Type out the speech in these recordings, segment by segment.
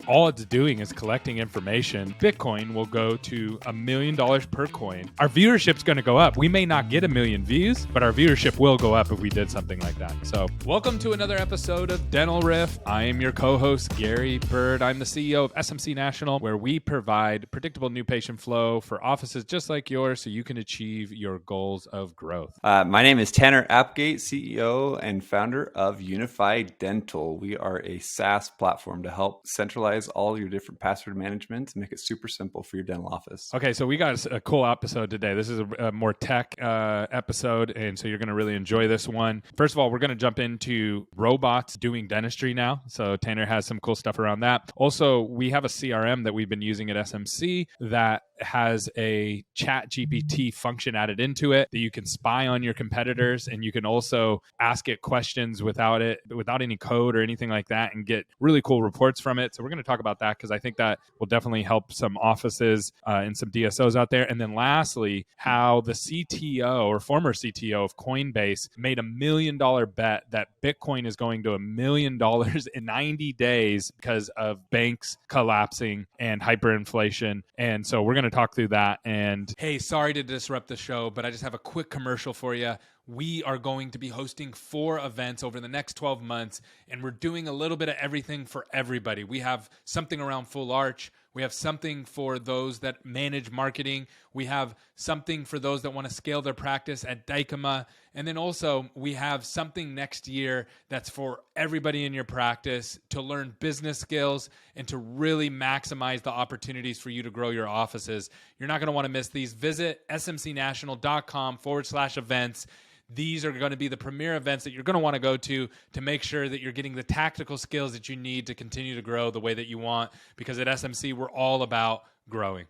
all it's doing is collecting information. Bitcoin will go to $1 million per coin. Our viewership's going to go up. We may not get 1 million views, but our viewership will go up if we did something like that. So welcome to another episode of Dental Riff. I am your co-host, Gary Bird. I'm the CEO of SMC National, where we provide predictable new patient flow for offices just like yours so you can achieve your goals of growth. My name is Tanner Applegate, CEO and founder of Unified Dental. We are a SaaS platform to help centralize all your different password management and make it super simple for your dental office. Okay, so we got a cool episode today. This is a more tech episode, and so you're going to really enjoy this one. First of all, we're going to jump into robots doing dentistry now. So Tanner has some cool stuff around that. Also, we have a CRM that we've been using at SMC that has a chat GPT function added into it that you can spy on your competitors, and you can also ask it questions without any code or anything like that and get really cool reports from it. So we're going to talk about that because I think that will definitely help some offices and some DSOs out there. And then lastly, how the CTO or former CTO of Coinbase made $1 million bet that Bitcoin is going to $1 million in 90 days because of banks collapsing and hyperinflation. And so we're going to talk through that. And hey, sorry to disrupt the show, but I just have a quick commercial for you. We are going to be hosting 4 events over the next 12 months, and we're doing a little bit of everything for everybody. We have something around Full Arch. We have something for those that manage marketing. We have something for those that want to scale their practice at Dykema. And then also we have something next year that's for everybody in your practice to learn business skills and to really maximize the opportunities for you to grow your offices. You're not going to want to miss these. Visit smcnational.com/events. These are going to be the premier events that you're going to want to go to make sure that you're getting the tactical skills that you need to continue to grow the way that you want, because at SMC, we're all about growing.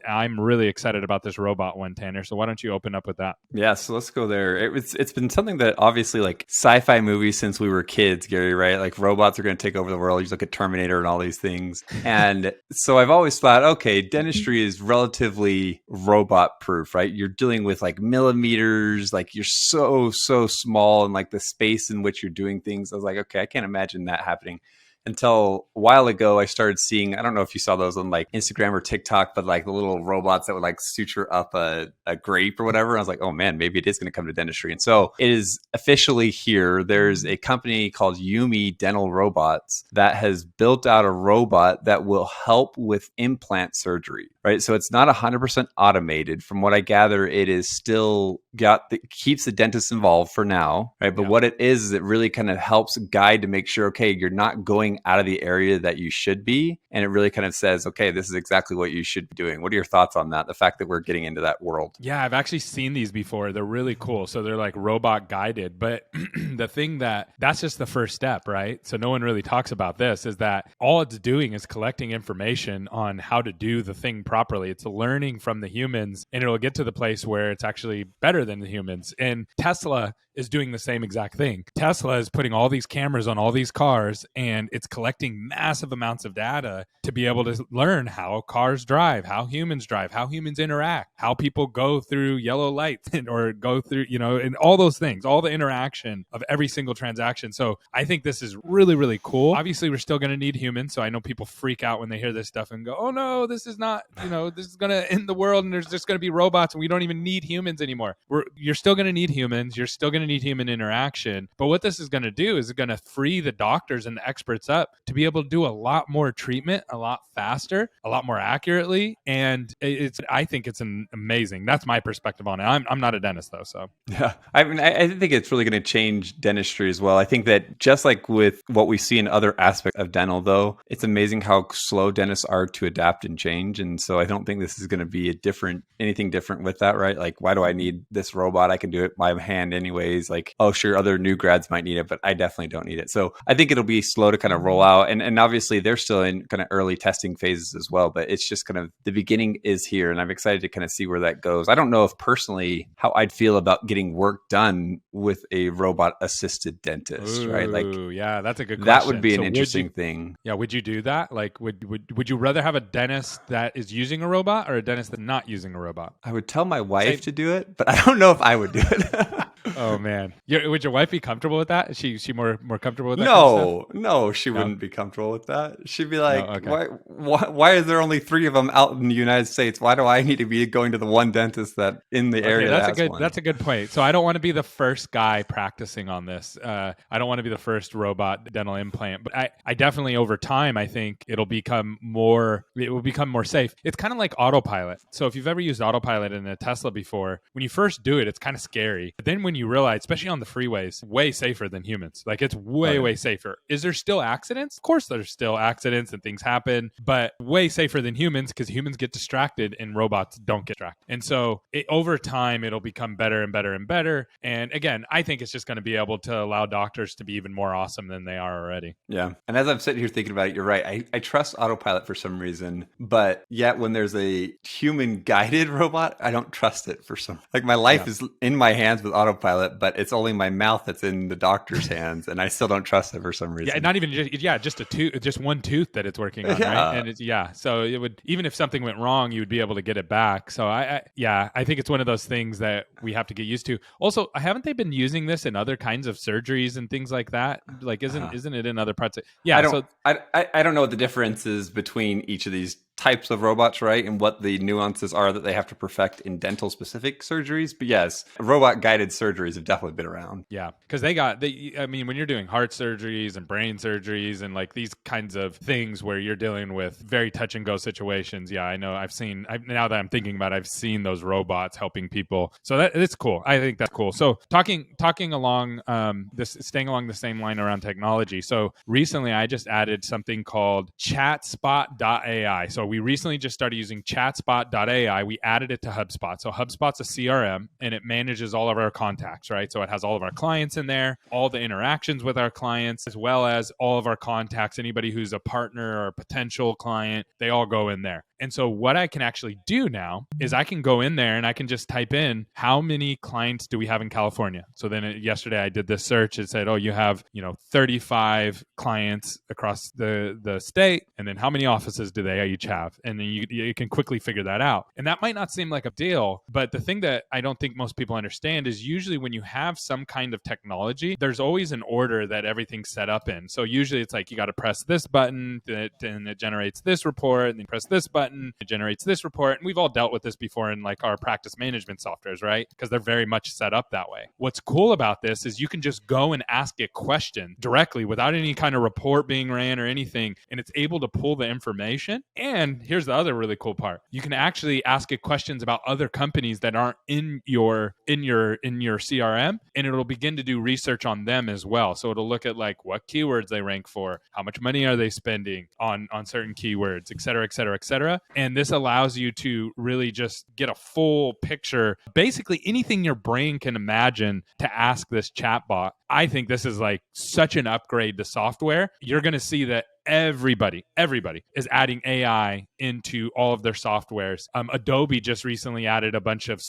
I'm really excited about this robot one, Tanner. So why don't you open up with that? Yeah, so let's go there. It's been something that obviously like sci-fi movies since we were kids, Gary, right? Like robots are going to take over the world. You look at Terminator and all these things. And so I've always thought, okay, dentistry is relatively robot proof, right? You're dealing with like millimeters, like you're so small in like the space in which you're doing things. I was like, okay, I can't imagine that happening. Until a while ago, I started seeing, I don't know if you saw those on like Instagram or TikTok, but like the little robots that would like suture up a grape or whatever. I was like, oh man, maybe it is going to come to dentistry. And so it is officially here. There's a company called Yumi Dental Robots that has built out a robot that will help with implant surgery, right? So it's not 100% automated. From what I gather, it is still keeps the dentist involved for now, right? But what it is it really kind of helps guide to make sure, okay, you're not going out of the area that you should be. And it really kind of says, okay, this is exactly what you should be doing. What are your thoughts on that? The fact that we're getting into that world. Yeah, I've actually seen these before. They're really cool. So they're like robot guided, but the thing that's just the first step, right? So no one really talks about this is that all it's doing is collecting information on how to do the thing properly. It's learning from the humans, and it'll get to the place where it's actually better than the humans. And Tesla is doing the same exact thing. Tesla is putting all these cameras on all these cars, and it's collecting massive amounts of data to be able to learn how cars drive, how humans interact, how people go through yellow lights or go through, and all those things, all the interaction of every single transaction. So I think this is really, really cool. Obviously, we're still going to need humans. So I know people freak out when they hear this stuff and go, oh no, this is not, this is going to end the world and there's just going to be robots and we don't even need humans anymore. You're still going to need humans. You're still going to need human interaction. But what this is going to do is it's going to free the doctors and the experts up to be able to do a lot more treatment, a lot faster, a lot more accurately. And I think it's amazing. That's my perspective on it. I'm not a dentist though. So yeah, I mean, I think it's really going to change dentistry as well. I think that just like with what we see in other aspects of dental though, it's amazing how slow dentists are to adapt and change. And so I don't think this is going to be anything different with that, right? Like, why do I need this robot? I can do it by hand anyways. Like, oh, sure, other new grads might need it, but I definitely don't need it. So I think it'll be slow to kind of roll out. And obviously they're still in kind of early testing phases as well, but it's just kind of the beginning is here. And I'm excited to kind of see where that goes. I don't know if personally how I'd feel about getting work done with a robot assisted dentist, right? Like, yeah, that's a good question. That would be an interesting thing. Yeah. Would you do that? Like, would you rather have a dentist that is using a robot or a dentist that's not using a robot? I would tell my wife to do it, but I don't know if I would do it. Oh man, would your wife be comfortable with that? Is she more comfortable with that kind of stuff? No, she No, wouldn't be comfortable with that. She'd be no. like, Okay. why is there only 3 of them out in the United States? Why do I need to be going to the one dentist that in the Okay, area that has one? that's a good point. So I don't want to be the first guy practicing on this. I don't want to be the first robot dental implant, but I definitely over time I think it will become more safe. It's kind of like autopilot. So if you've ever used autopilot in a Tesla before, when you first do it, it's kind of scary. But then when you realize, especially on the freeways, way safer than humans. Like it's Oh, yeah. way safer. Is there still accidents? Of course there's still accidents and things happen, but way safer than humans because humans get distracted and robots don't get distracted. And so over time, it'll become better and better and better. And again, I think it's just going to be able to allow doctors to be even more awesome than they are already. Yeah. And as I'm sitting here thinking about it, you're right. I trust autopilot for some reason, but yet when there's a human guided robot, I don't trust it for some. Like my life is in my hands with autopilot, but it's only my mouth that's in the doctor's hands, and I still don't trust it for some reason. Yeah, not even just a tooth, just one tooth that it's working on, right? And so it would, even if something went wrong, you would be able to get it back. So I think it's one of those things that we have to get used to. Also, haven't they been using this in other kinds of surgeries and things like that? Like, isn't it in other parts of, I don't know what the difference is between each of these types of robots, right? And what the nuances are that they have to perfect in dental specific surgeries. But yes, robot guided surgeries have definitely been around. Yeah. Because I mean, when you're doing heart surgeries and brain surgeries and like these kinds of things where you're dealing with very touch and go situations. Yeah, I know now that I'm thinking about it, I've seen those robots helping people. So it's cool. I think that's cool. So talking along staying along the same line around technology. So recently I just added something called chatspot.ai. So we recently just started using chatspot.ai. We added it to HubSpot. So HubSpot's a CRM and it manages all of our contacts, right? So it has all of our clients in there, all the interactions with our clients, as well as all of our contacts. Anybody who's a partner or a potential client, they all go in there. And so what I can actually do now is I can go in there and I can just type in how many clients do we have in California. So then yesterday I did this search. It said, oh, you have 35 clients across the state. And then how many offices do they each have? And then you can quickly figure that out. And that might not seem like a deal, but the thing that I don't think most people understand is usually when you have some kind of technology, there's always an order that everything's set up in. So usually it's like you got to press this button and it generates this report, and then press this button, it generates this report. And we've all dealt with this before in like our practice management softwares, right? Because they're very much set up that way. What's cool about this is you can just go and ask a question directly without any kind of report being ran or anything, and it's able to pull the information. And here's the other really cool part. You can actually ask it questions about other companies that aren't in your CRM, and it'll begin to do research on them as well. So it'll look at like what keywords they rank for, how much money are they spending on certain keywords, et cetera, et cetera, et cetera. And this allows you to really just get a full picture, basically anything your brain can imagine to ask this chatbot. I think this is like such an upgrade to software. You're going to see that everybody is adding AI into all of their softwares. Adobe just recently added a bunch of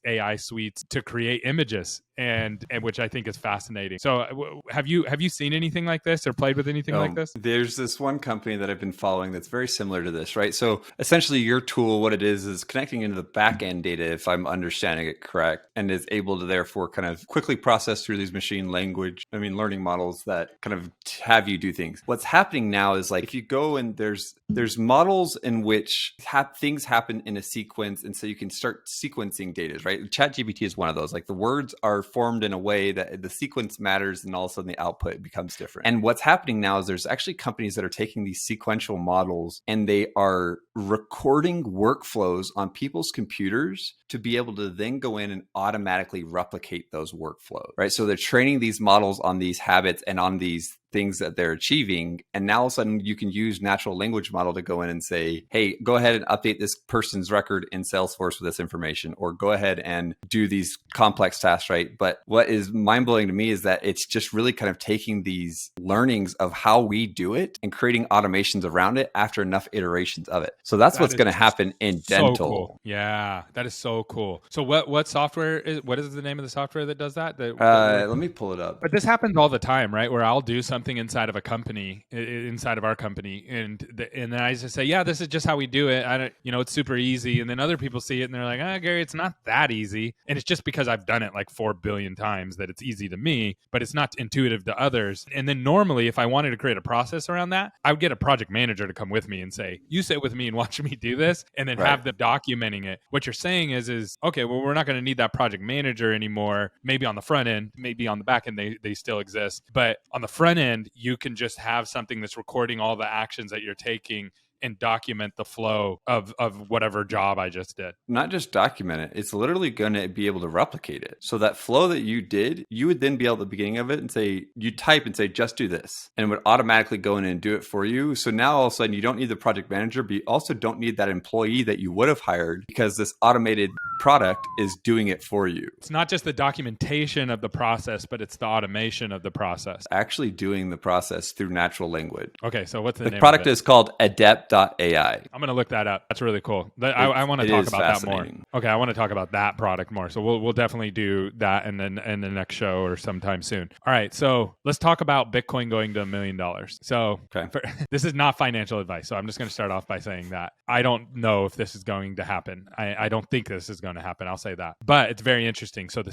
AI suites to create images, and which I think is fascinating. So have you seen anything like this or played with anything like this? There's this one company that I've been following that's very similar to this, right? So essentially your tool, what it is connecting into the back end data, if I'm understanding it correct, and is able to therefore kind of quickly process through these learning models that kind of have you do things. What's happening now is like if you go and there's models in which things happen in a sequence, and so you can start sequencing data, right? ChatGPT is one of those. Like the words are formed in a way that the sequence matters, and all of a sudden the output becomes different. And what's happening now is there's actually companies that are taking these sequential models and they are recording workflows on people's computers to be able to then go in and automatically replicate those workflows, right? So they're training these models on these habits and on these things that they're achieving. And now all of a sudden you can use natural language model to go in and say, hey, go ahead and update this person's record in Salesforce with this information, or go ahead and do these complex tasks, right? But what is mind blowing to me is that it's just really kind of taking these learnings of how we do it and creating automations around it after enough iterations of it. So that's what's going to happen in dental. So cool. Yeah, that is so cool. So what software is, what is the name of the software that does that? Let me pull it up. But this happens all the time, right? Where I'll do something something inside of a company, inside of our company, and then I just say, yeah, this is just how we do it. I don't, it's super easy. And then other people see it and they're like, Gary, it's not that easy. And it's just because I've done it like 4 billion times that it's easy to me, but it's not intuitive to others. And then normally, if I wanted to create a process around that, I would get a project manager to come with me and say, you sit with me and watch me do this, and then have them documenting it. What you're saying is, okay, well, we're not going to need that project manager anymore. Maybe on the front end, maybe on the back end, they still exist. But on the front end, you can just have something that's recording all the actions that you're taking and document the flow of whatever job I just did. Not just document it, it's literally going to be able to replicate it. So that flow that you did, you would then be able at the beginning of it and say, you type and say, just do this. And it would automatically go in and do it for you. So now all of a sudden you don't need the project manager, but you also don't need that employee that you would have hired because this automated product is doing it for you. It's not just the documentation of the process, but it's the automation of the process. Actually doing the process through natural language. Okay, so what's the name product of it? Is called Adept.ai. I'm going to look that up. That's really cool. I want to talk about that more. Okay, I want to talk about that product more. So we'll definitely do that in the next show or sometime soon. All right, so let's talk about Bitcoin going to $1 million. So this is not financial advice. So I'm just going to start off by saying that I don't know if this is going to happen. I don't think this is going to happen. I'll say that. But it's very interesting. So the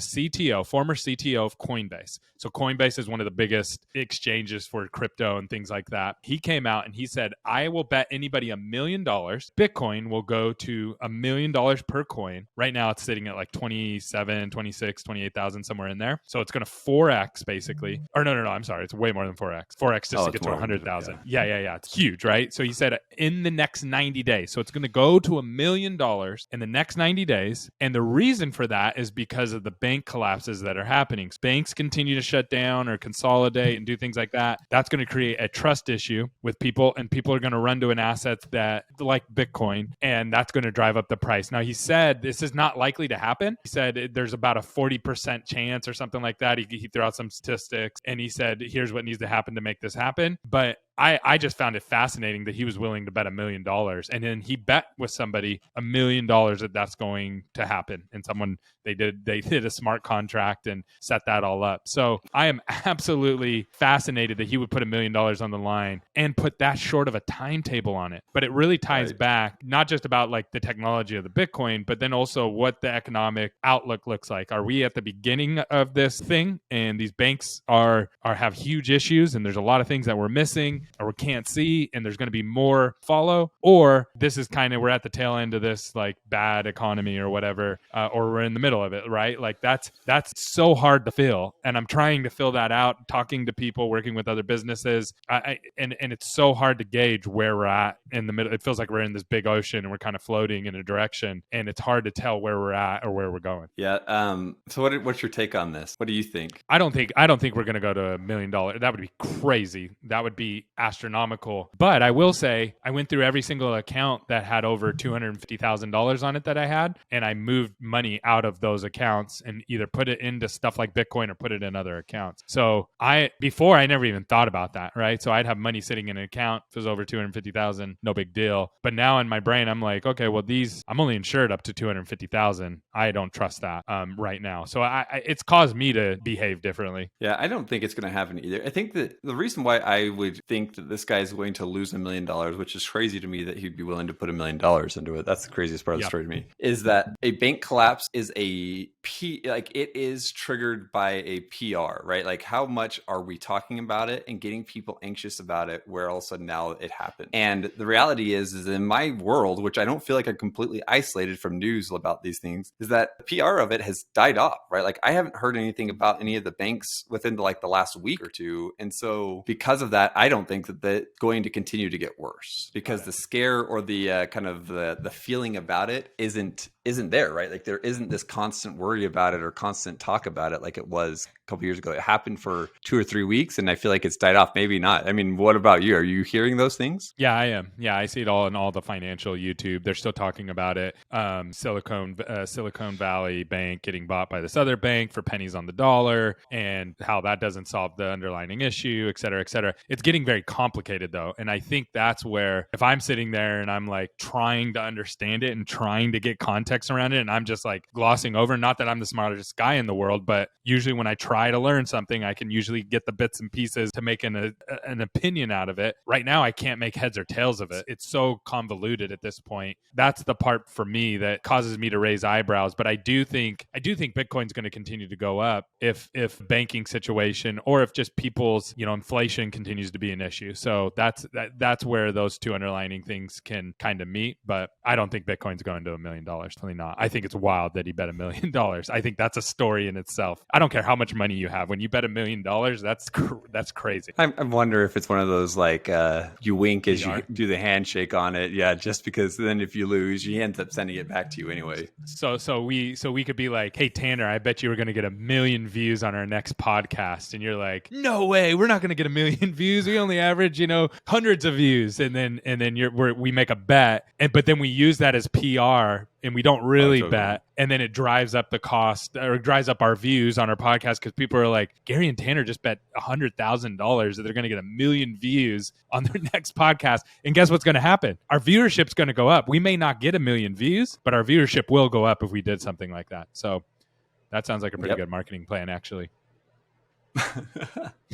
former CTO of Coinbase. So Coinbase is one of the biggest exchanges for crypto and things like that. He came out and he said, I will bet anybody $1 million, Bitcoin will go to $1 million per coin. Right now it's sitting at like 27, 26, 28,000, somewhere in there. So it's going to 4x basically. Or no, I'm sorry. It's way more than 4x. 4x just to get to 100,000. Yeah. It's huge, right? So he said in the next 90 days. So it's going to go to $1 million in the next 90 days. And the reason for that is because of the bank collapses that are happening. Banks continue to shut down or consolidate and do things like that. That's going to create a trust issue with people, and people are going to run to an asset that like Bitcoin, and that's going to drive up the price. Now, he said this is not likely to happen. He said there's about a 40% chance or something like that. He threw out some statistics, and he said, here's what needs to happen to make this happen. But I just found it fascinating that he was willing to bet $1 million. And then he bet with somebody $1 million that that's going to happen. And they did a smart contract and set that all up. So I am absolutely fascinated that he would put $1 million on the line and put that short of a timetable on it. But it really ties back, not just about like the technology of the Bitcoin, but then also what the economic outlook looks like. Are we at the beginning of this thing? And these banks have huge issues, and there's a lot of things that we're missing or we can't see, and there's going to be more follow, or this is kind of, we're at the tail end of this like bad economy or whatever, or we're in the middle of it, right? Like that's so hard to fill, and I'm trying to fill that out, talking to people, working with other businesses, and it's so hard to gauge where we're at in the middle. It feels like we're in this big ocean and we're kind of floating in a direction, and it's hard to tell where we're at or where we're going. Yeah. So what's your take on this? What do you think? I don't think we're going to go to $1 million. That would be crazy. That would be astronomical. But I will say I went through every single account that had over $250,000 on it that I had, and I moved money out of those accounts and either put it into stuff like Bitcoin or put it in other accounts. So before I never even thought about that, right? So I'd have money sitting in an account. If it was over 250,000, no big deal. But now in my brain, I'm like, okay, well, I'm only insured up to 250,000. I don't trust that right now. So it's caused me to behave differently. Yeah, I don't think it's going to happen either. I think that the reason why I would think that this guy is going to lose $1 million, which is crazy to me that he'd be willing to put $1 million into it. That's the craziest part of the story to me, is that a bank collapse is it is triggered by a PR, right? Like how much are we talking about it and getting people anxious about it where all of a sudden now it happened. And the reality is in my world, which I don't feel like I'm completely isolated from news about these things, is that the PR of it has died off, right? Like I haven't heard anything about any of the banks within like the last week or two. And so because of that, I don't think that that's going to continue to get worse, because the scare or the kind of the feeling about it isn't there, right? Like there isn't this constant worry about it or constant talk about it like it was a couple years ago. It happened for 2 or 3 weeks and I feel like it's died off. Maybe not. I mean, what about you? Are you hearing those things? Yeah, I am. Yeah, I see it all in all the financial YouTube. They're still talking about it. Silicon Valley Bank getting bought by this other bank for pennies on the dollar, and how that doesn't solve the underlying issue, et cetera, et cetera. It's getting very complicated though. And I think that's where if I'm sitting there and I'm like trying to understand it and trying to get context around it, and I'm just like glossing over, not that I'm the smartest guy in the world, but usually when I try try to learn something, I can usually get the bits and pieces to make an opinion out of it. Right now, I can't make heads or tails of it. It's so convoluted at this point. That's the part for me that causes me to raise eyebrows. But I do think Bitcoin's going to continue to go up if banking situation or if just people's, inflation continues to be an issue. So that's where those two underlining things can kind of meet. But I don't think Bitcoin's going to $1 million. Totally not. I think it's wild that he bet $1 million. I think that's a story in itself. I don't care how much money you have. When you bet $1 million, that's crazy. I wonder if it's one of those you wink as you do the handshake on it. Yeah, just because then if you lose, he ends up sending it back to you anyway. So we could be like, hey Tanner, I bet you we're going to get 1 million views on our next podcast, and you're like, no way, we're not going to get 1 million views. We only average hundreds of views, and then we make a bet, but then we use that as PR. And we don't really bet. And then it drives up the cost or drives up our views on our podcast because people are like, Gary and Tanner just bet $100,000 that they're going to get 1 million views on their next podcast. And guess what's going to happen? Our viewership's going to go up. We may not get 1 million views, but our viewership will go up if we did something like that. So that sounds like a pretty good marketing plan, actually.